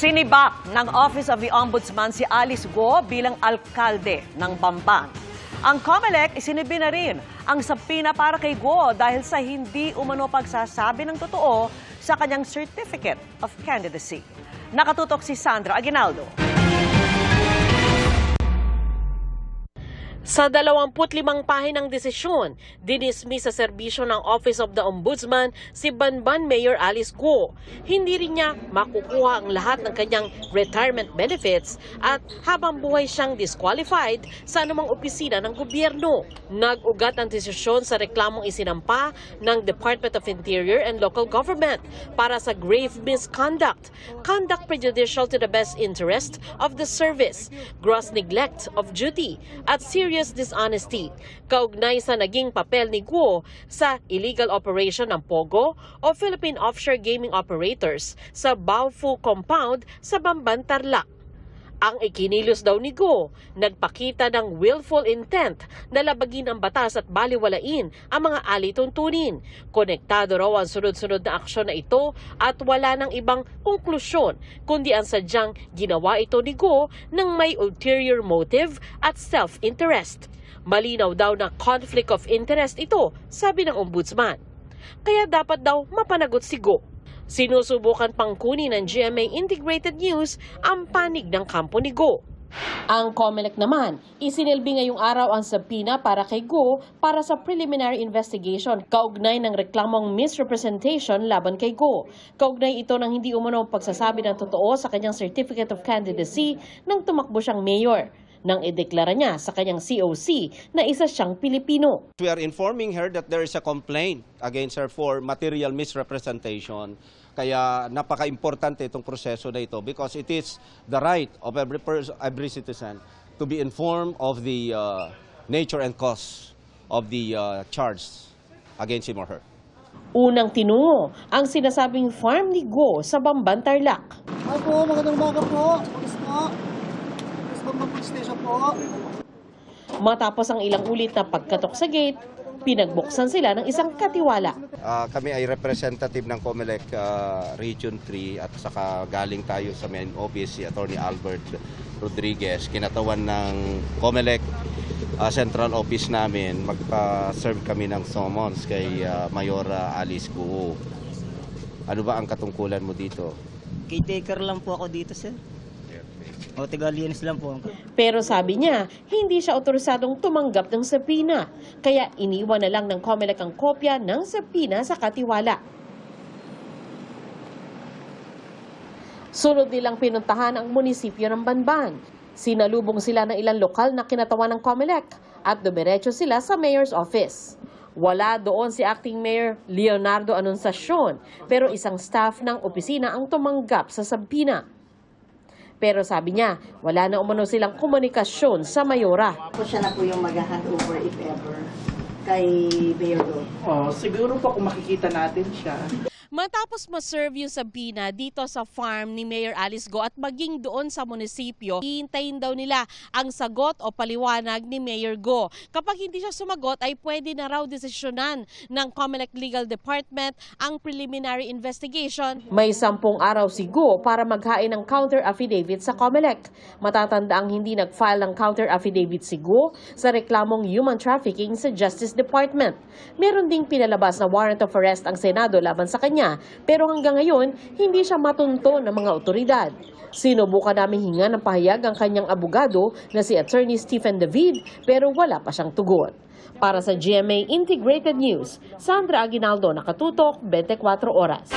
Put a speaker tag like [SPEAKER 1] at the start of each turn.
[SPEAKER 1] Sinibak ng Office of the Ombudsman si Alice Guo bilang alkalde ng Bamban. Ang COMELEC isinibi na rin ang sabina para kay Guo dahil sa hindi umano pagsasabi ng totoo sa kanyang Certificate of Candidacy. Nakatutok si Sandra Aguinaldo.
[SPEAKER 2] Sa 25 pahinang desisyon, dinismiss sa serbisyo ng Office of the Ombudsman si Banban Mayor Alice Guo. Hindi rin niya makukuha ang lahat ng kanyang retirement benefits at habang buhay siyang disqualified sa anumang opisina ng gobyerno. Nag-ugat ang desisyon sa reklamong isinampa ng Department of Interior and Local Government para sa grave misconduct, conduct prejudicial to the best interest of the service, gross neglect of duty, at serious dishonesty, kaugnay sa naging papel ni Guo sa illegal operation ng POGO o Philippine Offshore Gaming Operators sa Baofu Compound sa Bamban, Tarlac. Ang ikinilos daw ni Guo, nagpakita ng willful intent na labagin ang batas at baliwalain ang mga alituntunin. Konektado raw ang sunod-sunod na aksyon na ito at wala ng ibang konklusyon, kundi ang sadyang ginawa ito ni Guo ng may ulterior motive at self-interest. Malinaw daw na conflict of interest ito, sabi ng ombudsman. Kaya dapat daw mapanagot si Guo. Sinusubukan pang kunin ng GMA Integrated News ang panig ng kampo ni Guo. Ang COMELEC naman, isinilbi ngayong araw ang sabina para kay Guo para sa preliminary investigation kaugnay ng reklamong misrepresentation laban kay Guo. Kaugnay ito ng hindi umano pagsasabi ng totoo sa kanyang Certificate of Candidacy nang tumakbo siyang mayor, nang ideklara niya sa kanyang COC na isa siyang Pilipino.
[SPEAKER 3] We are informing her that there is a complaint against her for material misrepresentation. Kaya napaka-importante itong proseso na ito because it is the right of every citizen to be informed of the nature and cause of the charge against him or her.
[SPEAKER 2] Unang tinungo ang sinasabing farm ni Guo sa Bamban, Tarlac.
[SPEAKER 4] Opo, magandang umaga po. Pulis po. Bamban Police Station po.
[SPEAKER 2] Matapos ang ilang ulit na pagkatok sa gate, pinagbuksan sila ng isang katiwala.
[SPEAKER 3] Kami ay representative ng COMELEC Region 3 at saka galing tayo sa main office si Attorney Albert Rodriguez. Kinatawan ng COMELEC Central Office namin, magpa-serve kami ng summons kay Mayor Alice Guo. Ano ba ang katungkulan mo dito?
[SPEAKER 4] Caretaker lang po ako dito, sir. O, Tigalianis lang po.
[SPEAKER 2] Pero sabi niya, hindi siya otorisadong tumanggap ng sabina. Kaya iniwan na lang ng COMELEC ang kopya ng sabina sa katiwala. Sunod nilang pinuntahan ang munisipyo ng Banban. Sinalubong sila ng ilang lokal na kinatawan ng COMELEC at dumiretso sila sa mayor's office. Wala doon si Acting Mayor Leonardo Anunciacion, pero isang staff ng opisina ang tumanggap sa sabina. Pero sabi niya, wala na umano silang komunikasyon sa mayora.
[SPEAKER 5] Ako siya na po yung mag-hand over if ever kay Mayor Go.
[SPEAKER 6] Siguro po kung makikita natin siya.
[SPEAKER 2] Matapos ma-serve yung sabina dito sa farm ni Mayor Alice Guo at maging doon sa munisipyo, hihintayin daw nila ang sagot o paliwanag ni Mayor Guo. Kapag hindi siya sumagot ay pwede na raw desisyonan ng COMELEC Legal Department ang preliminary investigation. May 10 araw si Guo para maghain ng counter affidavit sa COMELEC. Matatanda ang hindi nag-file ng counter affidavit si Guo sa reklamong human trafficking sa Justice Department. Meron ding pinalabas na warrant of arrest ang Senado laban sa kanya. Pero hanggang ngayon, hindi siya matunto ng mga otoridad. Sinubukan namin hinga ng pahayag ang kanyang abogado na si Attorney Stephen David pero wala pa siyang tugon. Para sa GMA Integrated News, Sandra Aguinaldo, nakatutok 24 oras.